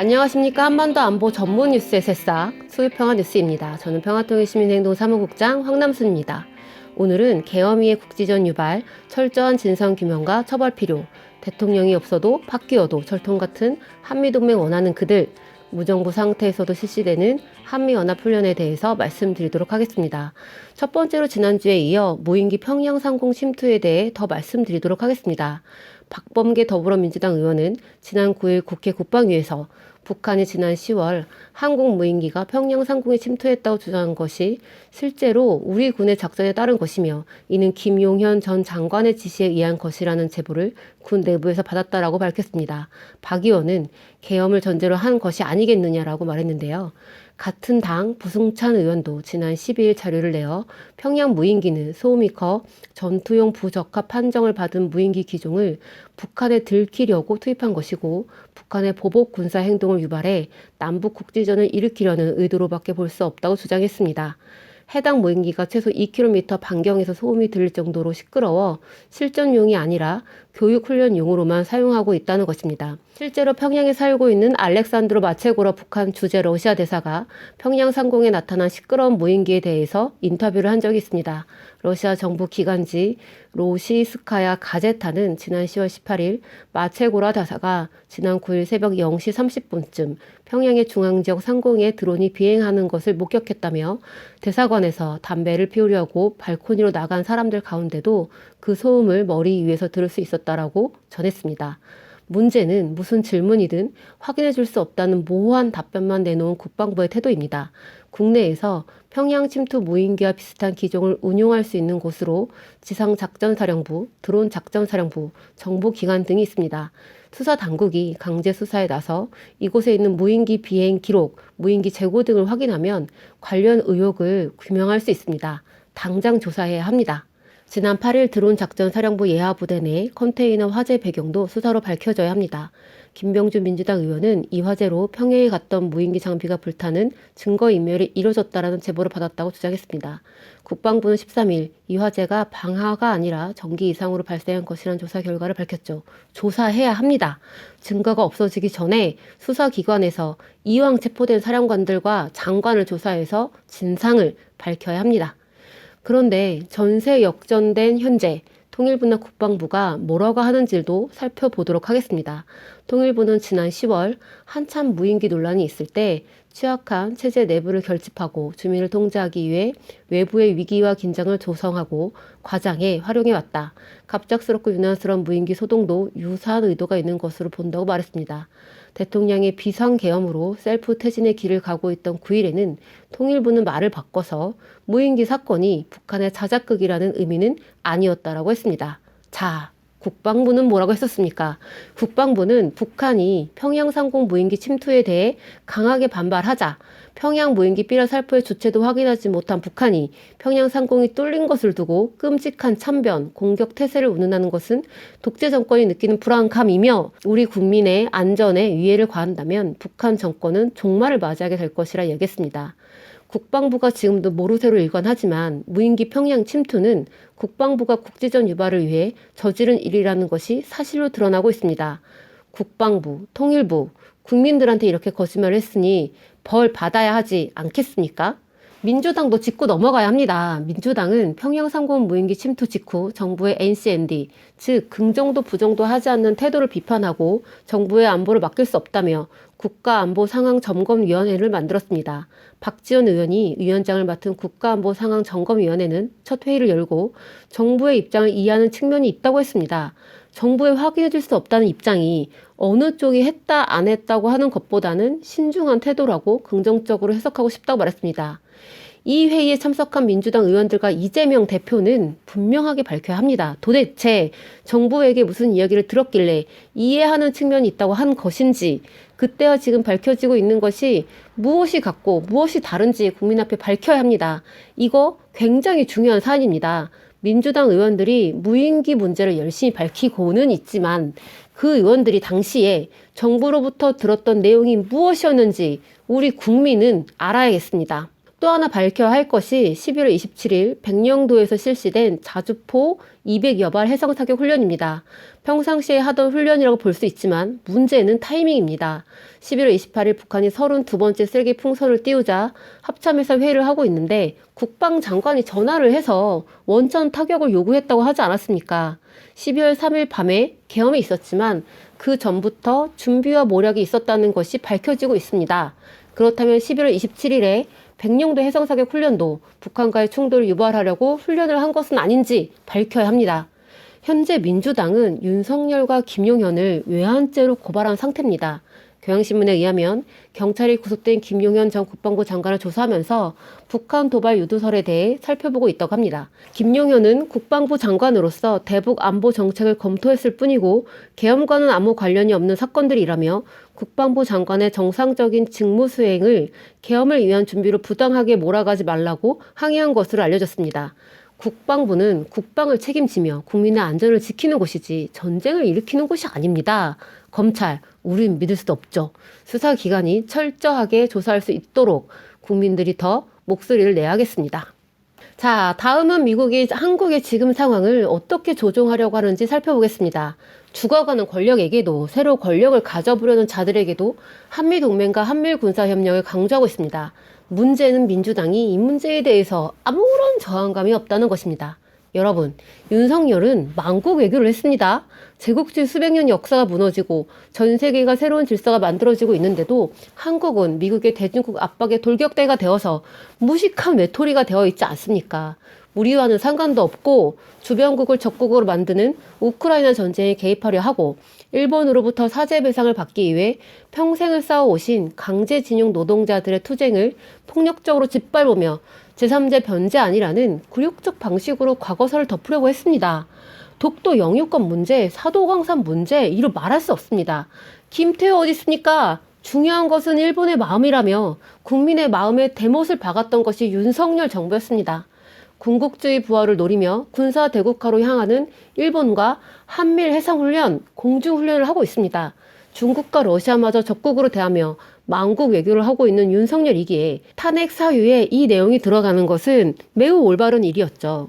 안녕하십니까. 한반도 안보 전문 뉴스의 새싹 수요평화뉴스입니다. 저는 평화통일시민행동 사무국장 황남순입니다. 오늘은 계엄의 국지전 유발, 철저한 진상규명과 처벌 필요, 대통령이 없어도 바뀌어도 철통 같은 한미동맹 원하는 그들, 무정부 상태에서도 실시되는 한미연합훈련에 대해서 말씀드리도록 하겠습니다. 첫 번째로 지난주에 이어 무인기 평양 상공 침투에 대해 더 말씀드리도록 하겠습니다. 박범계 더불어민주당 의원은 지난 9일 국회 국방위에서 북한이 지난 10월 한국 무인기가 평양 상공에 침투했다고 주장한 것이 실제로 우리 군의 작전에 따른 것이며 이는 김용현 전 장관의 지시에 의한 것이라는 제보를 군 내부에서 받았다라고 밝혔습니다. 박 의원은 계엄을 전제로 한 것이 아니겠느냐라고 말했는데요. 같은 당 부승찬 의원도 지난 12일 자료를 내어 평양 무인기는 소음이 커 전투용 부적합 판정을 받은 무인기 기종을 북한에 들키려고 투입한 것이고 북한의 보복 군사 행동을 유발해 남북 국지전을 일으키려는 의도로밖에 볼 수 없다고 주장했습니다. 해당 무인기가 최소 2km 반경에서 소음이 들릴 정도로 시끄러워 실전용이 아니라 교육훈련용으로만 사용하고 있다는 것입니다. 실제로 평양에 살고 있는 알렉산드로 마체고라 북한 주재 러시아 대사가 평양 상공에 나타난 시끄러운 무인기에 대해서 인터뷰를 한 적이 있습니다. 러시아 정부 기관지 로시스카야 가제타는 지난 10월 18일 마체고라 대사가 지난 9일 새벽 0시 30분쯤 평양의 중앙지역 상공에 드론이 비행하는 것을 목격했다며 대사관에서 담배를 피우려고 발코니로 나간 사람들 가운데도 그 소음을 머리 위에서 들을 수 있었다라고 전했습니다. 문제는 무슨 질문이든 확인해 줄 수 없다는 모호한 답변만 내놓은 국방부의 태도입니다. 국내에서 평양 침투 무인기와 비슷한 기종을 운용할 수 있는 곳으로 지상작전사령부, 드론작전사령부, 정보기관 등이 있습니다. 수사당국이 강제 수사에 나서 이곳에 있는 무인기 비행 기록, 무인기 재고 등을 확인하면 관련 의혹을 규명할 수 있습니다. 당장 조사해야 합니다. 지난 8일 드론작전사령부 예하부대 내 컨테이너 화재 배경도 수사로 밝혀져야 합니다. 김병준 민주당 의원은 이 화재로 평양에 갔던 무인기 장비가 불타는 증거인멸이 이뤄졌다라는 제보를 받았다고 주장했습니다. 국방부는 13일 이 화재가 방화가 아니라 전기 이상으로 발생한 것이라는 조사 결과를 밝혔죠. 조사해야 합니다. 증거가 없어지기 전에 수사기관에서 이왕 체포된 사령관들과 장관을 조사해서 진상을 밝혀야 합니다. 그런데 전세 역전된 현재 통일부나 국방부가 뭐라고 하는지도 살펴보도록 하겠습니다. 통일부는 지난 10월 한참 무인기 논란이 있을 때 취약한 체제 내부를 결집하고 주민을 통제하기 위해 외부의 위기와 긴장을 조성하고 과장해 활용해왔다. 갑작스럽고 유난스러운 무인기 소동도 유사한 의도가 있는 것으로 본다고 말했습니다. 대통령의 비상계엄으로 셀프 퇴진의 길을 가고 있던 9일에는 통일부는 말을 바꿔서 무인기 사건이 북한의 자작극이라는 의미는 아니었다라고 했습니다. 자, 국방부는 뭐라고 했었습니까? 국방부는 북한이 평양 상공 무인기 침투에 대해 강하게 반발하자 평양 무인기 삐라 살포의 주체도 확인하지 못한 북한이 평양 상공이 뚫린 것을 두고 끔찍한 참변, 공격 태세를 운운하는 것은 독재 정권이 느끼는 불안감이며 우리 국민의 안전에 위해를 가한다면 북한 정권은 종말을 맞이하게 될 것이라 얘기했습니다. 국방부가 지금도 모르쇠로 일관하지만 무인기 평양 침투는 국방부가 국지전 유발을 위해 저지른 일이라는 것이 사실로 드러나고 있습니다. 국방부, 통일부, 국민들한테 이렇게 거짓말을 했으니 벌 받아야 하지 않겠습니까? 민주당도 짚고 넘어가야 합니다. 민주당은 평양 상공 무인기 침투 직후 정부의 NCND, 즉 긍정도 부정도 하지 않는 태도를 비판하고 정부의 안보를 맡길 수 없다며 국가안보상황점검위원회를 만들었습니다. 박지원 의원이 위원장을 맡은 국가안보상황점검위원회는 첫 회의를 열고 정부의 입장을 이해하는 측면이 있다고 했습니다. 정부에 확인해 줄 수 없다는 입장이 어느 쪽이 했다 안 했다고 하는 것보다는 신중한 태도라고 긍정적으로 해석하고 싶다고 말했습니다. 이 회의에 참석한 민주당 의원들과 이재명 대표는 분명하게 밝혀야 합니다. 도대체 정부에게 무슨 이야기를 들었길래 이해하는 측면이 있다고 한 것인지 그때와 지금 밝혀지고 있는 것이 무엇이 같고 무엇이 다른지 국민 앞에 밝혀야 합니다. 이거 굉장히 중요한 사안입니다. 민주당 의원들이 무인기 문제를 열심히 밝히고는 있지만 그 의원들이 당시에 정부로부터 들었던 내용이 무엇이었는지 우리 국민은 알아야겠습니다. 또 하나 밝혀야 할 것이 11월 27일 백령도에서 실시된 자주포 200여 발 해상 타격 훈련입니다. 평상시에 하던 훈련이라고 볼 수 있지만 문제는 타이밍입니다. 11월 28일 북한이 32번째 쓰레기 풍선을 띄우자 합참에서 회의를 하고 있는데 국방장관이 전화를 해서 원천 타격을 요구했다고 하지 않았습니까? 12월 3일 밤에 계엄이 있었지만 그 전부터 준비와 모략이 있었다는 것이 밝혀지고 있습니다. 그렇다면 11월 27일에 백령도 해상사격 훈련도 북한과의 충돌을 유발하려고 훈련을 한 것은 아닌지 밝혀야 합니다. 현재 민주당은 윤석열과 김용현을 외환죄로 고발한 상태입니다. 경향신문에 의하면 경찰이 구속된 김용현 전 국방부 장관을 조사하면서 북한 도발 유도설에 대해 살펴보고 있다고 합니다. 김용현은 국방부 장관으로서 대북 안보 정책을 검토했을 뿐이고 계엄과는 아무 관련이 없는 사건들이라며 국방부 장관의 정상적인 직무 수행을 계엄을 위한 준비로 부당하게 몰아가지 말라고 항의한 것으로 알려졌습니다. 국방부는 국방을 책임지며 국민의 안전을 지키는 곳이지 전쟁을 일으키는 곳이 아닙니다. 검찰, 우린 믿을 수 없죠. 수사기관이 철저하게 조사할 수 있도록 국민들이 더 목소리를 내야겠습니다. 자, 다음은 미국이 한국의 지금 상황을 어떻게 조종하려고 하는지 살펴보겠습니다. 죽어가는 권력에게도 새로 권력을 가져보려는 자들에게도 한미동맹과 한미군사협력을 강조하고 있습니다. 문제는 민주당이 이 문제에 대해서 아무런 저항감이 없다는 것입니다. 여러분, 윤석열은 망국 외교를 했습니다. 제국주의 수백 년 역사가 무너지고 전 세계가 새로운 질서가 만들어지고 있는데도 한국은 미국의 대중국 압박의 돌격대가 되어서 무식한 외톨이가 되어 있지 않습니까? 우리와는 상관도 없고 주변국을 적국으로 만드는 우크라이나 전쟁에 개입하려 하고 일본으로부터 사죄 배상을 받기 위해 평생을 쌓아오신 강제징용 노동자들의 투쟁을 폭력적으로 짓밟으며 제3제 변제안이라는 굴욕적 방식으로 과거사를 덮으려고 했습니다. 독도 영유권 문제, 사도광산 문제 이루 말할 수 없습니다. 김태호 어디 있습니까? 중요한 것은 일본의 마음이라며 국민의 마음에 대못을 박았던 것이 윤석열 정부였습니다. 군국주의 부활을 노리며 군사 대국화로 향하는 일본과 한미일 해상훈련, 공중훈련을 하고 있습니다. 중국과 러시아마저 적국으로 대하며 망국 외교를 하고 있는 윤석열이기에 탄핵 사유에 이 내용이 들어가는 것은 매우 올바른 일이었죠.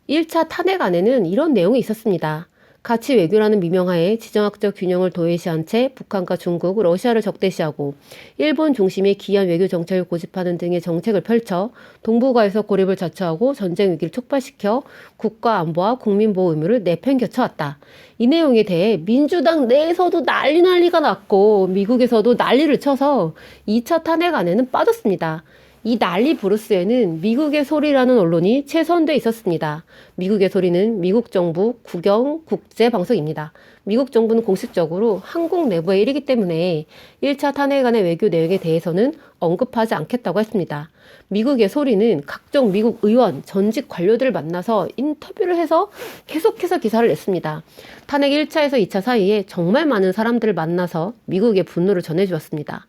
1차 탄핵안에는 이런 내용이 있었습니다. 가치 외교라는 미명하에 지정학적 균형을 도외시한 채 북한과 중국, 러시아를 적대시하고 일본 중심의 기한 외교 정책을 고집하는 등의 정책을 펼쳐 동북아에서 고립을 자초하고 전쟁 위기를 촉발시켜 국가 안보와 국민 보호 의무를 내팽겨쳐왔다. 이 내용에 대해 민주당 내에서도 난리가 났고 미국에서도 난리를 쳐서 2차 탄핵안에는 빠졌습니다. 이 난리 브루스에는 미국의 소리라는 언론이 최선돼 있었습니다. 미국의 소리는 미국 정부 국영 국제방송입니다. 미국 정부는 공식적으로 한국 내부의 일이기 때문에 1차 탄핵안의 외교 내용에 대해서는 언급하지 않겠다고 했습니다. 미국의 소리는 각종 미국 의원, 전직 관료들을 만나서 인터뷰를 해서 계속해서 기사를 냈습니다. 탄핵 1차에서 2차 사이에 정말 많은 사람들을 만나서 미국의 분노를 전해주었습니다.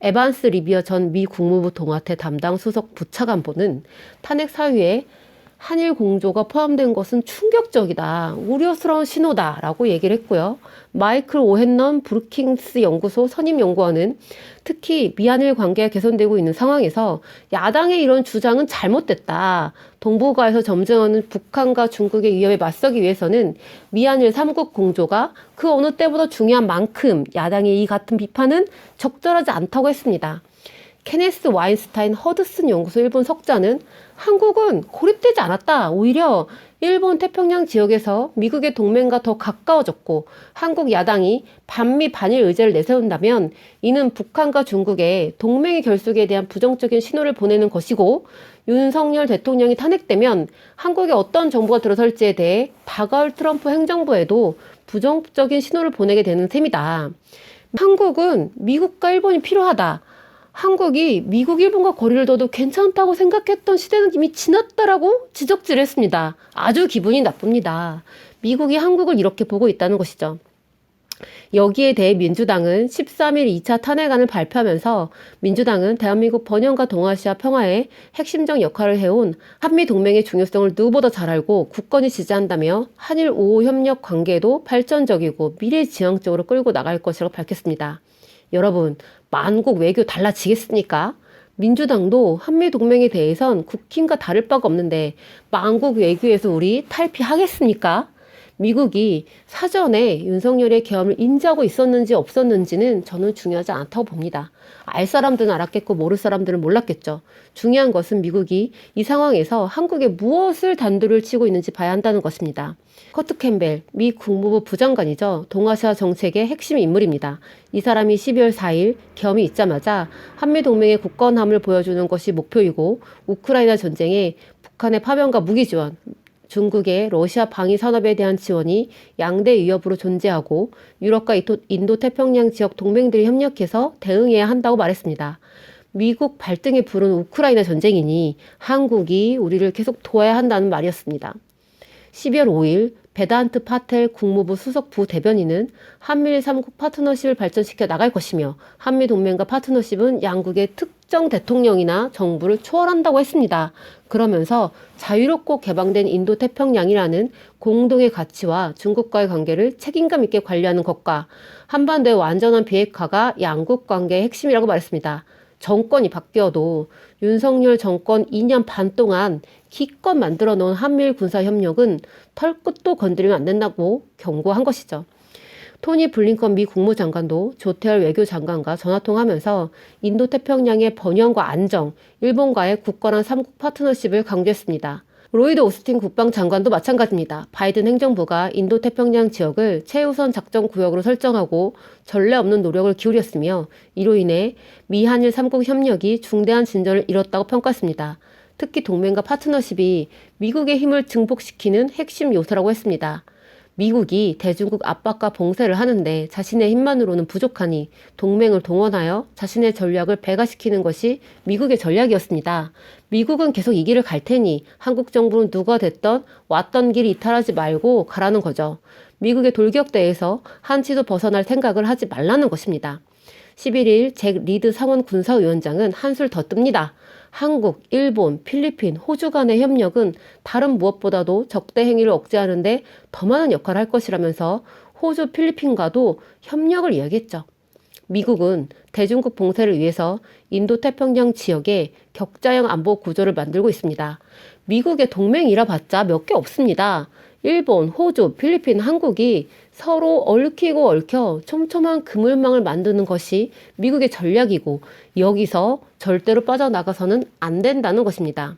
에반스 리비어 전 미 국무부 동아태 담당 수석 부차관보는 탄핵 사유에 한일 공조가 포함된 것은 충격적이다, 우려스러운 신호다라고 얘기를 했고요. 마이클 오헨넌 브루킹스 연구소 선임 연구원은 특히 미한일 관계가 개선되고 있는 상황에서 야당의 이런 주장은 잘못됐다. 동북아에서 점증하는 북한과 중국의 위협에 맞서기 위해서는 미한일 3국 공조가 그 어느 때보다 중요한 만큼 야당의 이 같은 비판은 적절하지 않다고 했습니다. 케네스 와인스타인 허드슨 연구소 일본 석자는 한국은 고립되지 않았다. 오히려 일본 태평양 지역에서 미국의 동맹과 더 가까워졌고 한국 야당이 반미 반일 의제를 내세운다면 이는 북한과 중국의 동맹의 결속에 대한 부정적인 신호를 보내는 것이고 윤석열 대통령이 탄핵되면 한국에 어떤 정부가 들어설지에 대해 다가올 트럼프 행정부에도 부정적인 신호를 보내게 되는 셈이다. 한국은 미국과 일본이 필요하다. 한국이 미국, 일본과 거리를 둬도 괜찮다고 생각했던 시대는 이미 지났다라고 지적질을 했습니다. 아주 기분이 나쁩니다. 미국이 한국을 이렇게 보고 있다는 것이죠. 여기에 대해 민주당은 13일 2차 탄핵안을 발표하면서 민주당은 대한민국 번영과 동아시아 평화에 핵심적 역할을 해온 한미동맹의 중요성을 누구보다 잘 알고 굳건히 지지한다며 한일 우호 협력 관계도 발전적이고 미래지향적으로 끌고 나갈 것이라고 밝혔습니다. 여러분, 만국 외교 달라지겠습니까? 민주당도 한미동맹에 대해선 국힘과 다를 바가 없는데 망국 외교에서 우리 탈피하겠습니까? 미국이 사전에 윤석열의 계엄을 인지하고 있었는지 없었는지는 저는 중요하지 않다고 봅니다. 알 사람들은 알았겠고 모를 사람들은 몰랐겠죠. 중요한 것은 미국이 이 상황에서 한국에 무엇을 단두를 치고 있는지 봐야 한다는 것입니다. 커트 캠벨, 미 국무부 부장관이죠. 동아시아 정책의 핵심 인물입니다. 이 사람이 12월 4일 계엄이 있자마자 한미동맹의 굳건함을 보여주는 것이 목표이고 우크라이나 전쟁에 북한의 파병과 무기 지원, 중국의 러시아 방위 산업에 대한 지원이 양대 위협으로 존재하고 유럽과 인도태평양 지역 동맹들이 협력해서 대응해야 한다고 말했습니다. 미국 발등에 부른 우크라이나 전쟁이니 한국이 우리를 계속 도와야 한다는 말이었습니다. 12월 5일 베단트 파텔 국무부 수석 부대변인은 한미일 3국 파트너십을 발전시켜 나갈 것이며 한미동맹과 파트너십은 양국의 특정 대통령이나 정부를 초월한다고 했습니다. 그러면서 자유롭고 개방된 인도태평양이라는 공동의 가치와 중국과의 관계를 책임감 있게 관리하는 것과 한반도의 완전한 비핵화가 양국 관계의 핵심이라고 말했습니다. 정권이 바뀌어도 윤석열 정권 2년 반 동안 기껏 만들어 놓은 한미일 군사협력은 털끝도 건드리면 안 된다고 경고한 것이죠. 토니 블링컨 미 국무장관도 조태열 외교장관과 전화통화하면서 인도태평양의 번영과 안정, 일본과의 굳건한 3국 파트너십을 강조했습니다. 로이드 오스틴 국방장관도 마찬가지입니다. 바이든 행정부가 인도태평양 지역을 최우선 작전 구역으로 설정하고 전례 없는 노력을 기울였으며 이로 인해 미한일 3국 협력이 중대한 진전을 이뤘다고 평가했습니다. 특히 동맹과 파트너십이 미국의 힘을 증폭시키는 핵심 요소라고 했습니다. 미국이 대중국 압박과 봉쇄를 하는데 자신의 힘만으로는 부족하니 동맹을 동원하여 자신의 전략을 배가시키는 것이 미국의 전략이었습니다. 미국은 계속 이 길을 갈 테니 한국 정부는 누가 됐던 왔던 길 이탈하지 말고 가라는 거죠. 미국의 돌격대에서 한치도 벗어날 생각을 하지 말라는 것입니다. 11일 잭 리드 상원 군사위원장은 한술 더 뜹니다. 한국, 일본, 필리핀, 호주 간의 협력은 다른 무엇보다도 적대 행위를 억제하는 데 더 많은 역할을 할 것이라면서 호주, 필리핀과도 협력을 이야기했죠. 미국은 대중국 봉쇄를 위해서 인도태평양 지역에 격자형 안보 구조를 만들고 있습니다. 미국의 동맹이라 봤자 몇 개 없습니다. 일본, 호주, 필리핀, 한국이 서로 얽히고 얽혀 촘촘한 그물망을 만드는 것이 미국의 전략이고 여기서 절대로 빠져나가서는 안 된다는 것입니다.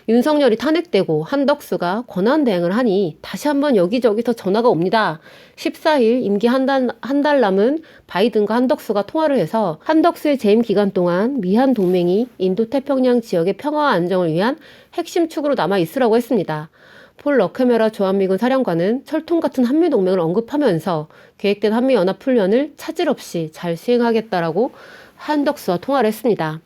윤석열이 탄핵되고 한덕수가 권한대행을 하니 다시 한번 여기저기서 전화가 옵니다. 14일 임기 한 달 남은 바이든과 한덕수가 통화를 해서 한덕수의 재임 기간 동안 미한 동맹이 인도태평양 지역의 평화와 안정을 위한 핵심 축으로 남아 있으라고 했습니다. 폴 러케메라 주한미군 사령관은 철통 같은 한미동맹을 언급하면서 계획된 한미연합훈련을 차질 없이 잘 수행하겠다라고 한덕수와 통화를 했습니다.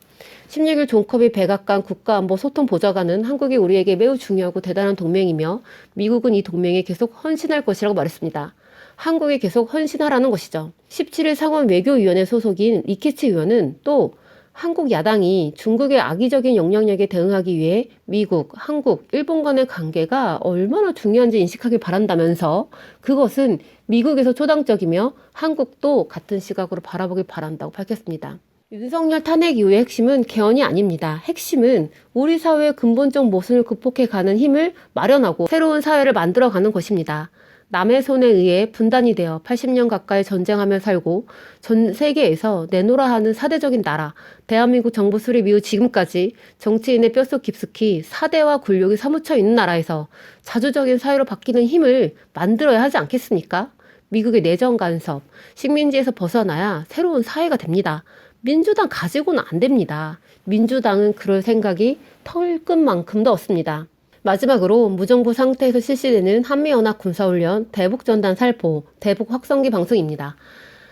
16일 존 커비 백악관 국가안보소통보좌관은 한국이 우리에게 매우 중요하고 대단한 동맹이며 미국은 이 동맹에 계속 헌신할 것이라고 말했습니다. 한국이 계속 헌신하라는 것이죠. 17일 상원 외교위원회 소속인 리케치 의원은 또 한국 야당이 중국의 악의적인 영향력에 대응하기 위해 미국, 한국, 일본 간의 관계가 얼마나 중요한지 인식하길 바란다면서 그것은 미국에서 초당적이며 한국도 같은 시각으로 바라보길 바란다고 밝혔습니다. 윤석열 탄핵 이후의 핵심은 개헌이 아닙니다. 핵심은 우리 사회의 근본적 모순을 극복해가는 힘을 마련하고 새로운 사회를 만들어가는 것입니다. 남의 손에 의해 분단이 되어 80년 가까이 전쟁하며 살고 전 세계에서 내노라 하는 사대적인 나라, 대한민국 정부 수립 이후 지금까지 정치인의 뼛속 깊숙이 사대와 굴욕이 사무쳐 있는 나라에서 자주적인 사회로 바뀌는 힘을 만들어야 하지 않겠습니까? 미국의 내정 간섭, 식민지에서 벗어나야 새로운 사회가 됩니다. 민주당 가지고는 안 됩니다. 민주당은 그럴 생각이 털끝만큼도 없습니다. 마지막으로 무정부 상태에서 실시되는 한미연합 군사훈련 대북전단 살포, 대북 확성기 방송입니다.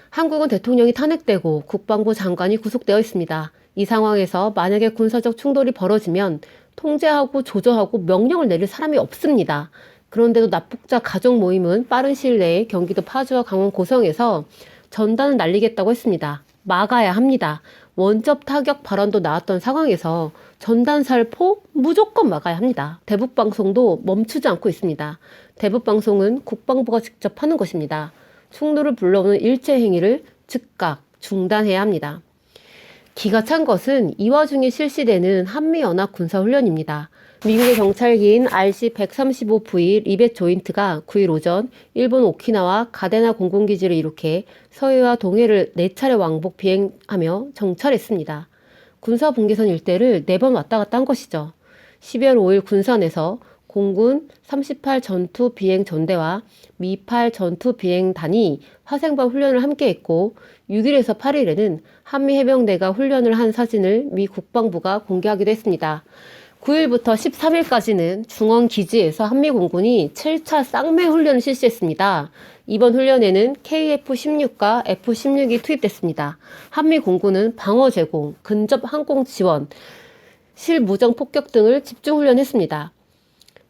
한국은 대통령이 탄핵되고 국방부 장관이 구속되어 있습니다. 이 상황에서 만약에 군사적 충돌이 벌어지면 통제하고 조정하고 명령을 내릴 사람이 없습니다. 그런데도 납북자 가족 모임은 빠른 시일 내에 경기도 파주와 강원 고성에서 전단을 날리겠다고 했습니다. 막아야 합니다. 원접 타격 발언도 나왔던 상황에서 전단 살포 무조건 막아야 합니다. 대북방송도 멈추지 않고 있습니다. 대북방송은 국방부가 직접 하는 것입니다. 충돌을 불러오는 일체 행위를 즉각 중단해야 합니다. 기가 찬 것은 이 와중에 실시되는 한미연합 군사훈련입니다. 미국의 경찰기인 RC-135V 리벳 조인트가 9일 오전 일본 오키나와 가데나 공군기지를 이룩해 서해와 동해를 4차례 왕복 비행하며 정찰했습니다. 군사분계선 일대를 4번 왔다 갔다 한 것이죠. 12월 5일 군산에서 공군 38 전투 비행 전대와 미 8 전투 비행단이 화생방 훈련을 함께했고 6일에서 8일에는 한미 해병대가 훈련을 한 사진을 미 국방부가 공개하기도 했습니다. 9일부터 13일까지는 중원기지에서 한미공군이 7차 쌍매 훈련을 실시했습니다. 이번 훈련에는 KF-16과 F-16이 투입됐습니다. 한미공군은 방어 제공, 근접 항공 지원, 실무정 폭격 등을 집중 훈련했습니다.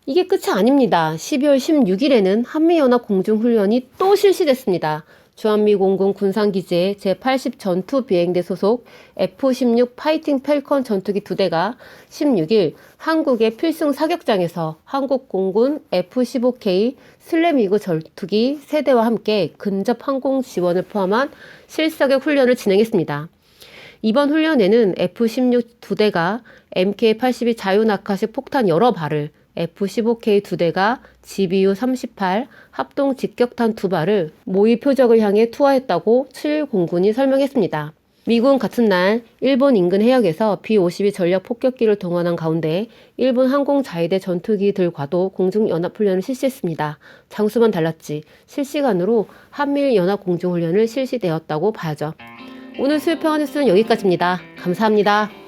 이게 끝이 아닙니다. 12월 16일에는 한미연합 공중훈련이 또 실시됐습니다. 주한미공군 군산기지의 제80 전투비행대 소속 F-16 파이팅 펠컨 전투기 2대가 16일 한국의 필승 사격장에서 한국공군 F-15K 슬램이그 전투기 3대와 함께 근접 항공 지원을 포함한 실사격 훈련을 진행했습니다. 이번 훈련에는 F-16 2대가 MK-82 자유낙하식 폭탄 여러 발을, F-15K 2대가 GBU-38 합동 직격탄 2발을 모의 표적을 향해 투하했다고 7일 공군이 설명했습니다. 미국은 같은 날 일본 인근 해역에서 B-52 전략 폭격기를 동원한 가운데 일본 항공자위대 전투기들과도 공중연합훈련을 실시했습니다. 장수만 달랐지 실시간으로 한미일 연합공중훈련을 실시되었다고 봐야죠. 오늘 수요평화 뉴스는 여기까지입니다. 감사합니다.